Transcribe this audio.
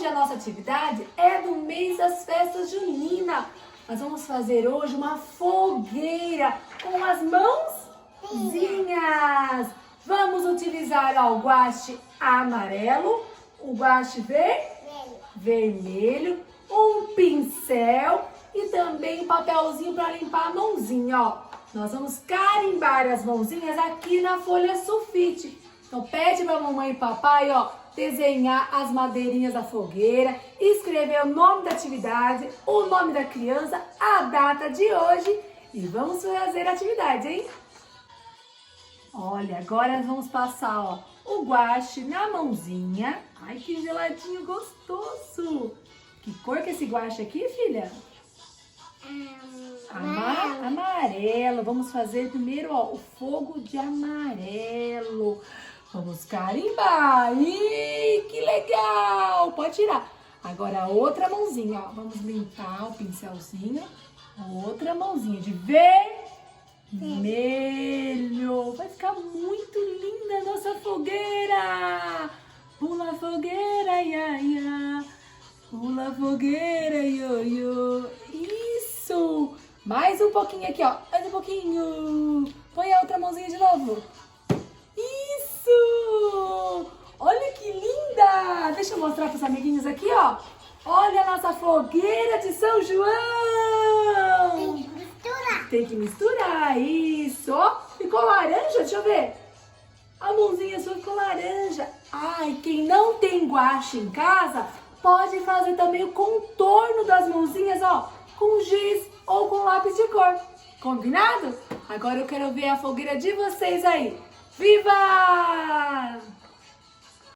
hoje a nossa atividade é do mês das festas juninas. Nós vamos fazer hoje uma fogueira com as mãozinhas. Vamos utilizar o guache amarelo, o guache vermelho, um pincel e também um papelzinho para limpar a mãozinha, ó. Nós vamos carimbar as mãozinhas aqui na folha sulfite. Então pede para a mamãe e papai, ó, desenhar as madeirinhas da fogueira, escrever o nome da atividade, o nome da criança, a data de hoje e vamos fazer a atividade, hein? Olha, agora vamos passar, ó, o guache na mãozinha. Ai, que geladinho gostoso! Que cor que é esse guache aqui, filha? Amarelo. Vamos fazer primeiro, ó, o fogo de amarelo. Vamos carimbar. Ih, que legal! Pode tirar. Agora a outra mãozinha, ó. Vamos limpar o pincelzinho. Outra mãozinha de vermelho. Vai ficar muito linda a nossa fogueira. Pula fogueira, ia, ia. Pula fogueira, ioiô. Isso! Mais um pouquinho aqui, ó. Mais um pouquinho. Põe a outra mãozinha de novo. Isso! Olha que linda! Deixa eu mostrar para os amiguinhos aqui, ó. Olha a nossa fogueira de São João. Tem que misturar. Tem que misturar, isso. Ó, ficou laranja, deixa eu ver. A mãozinha sua ficou laranja. Ai, quem não tem guache em casa, pode fazer também o contorno das mãozinhas, ó, com giz ou com lápis de cor. Combinado? Agora eu quero ver a fogueira de vocês aí. Viva!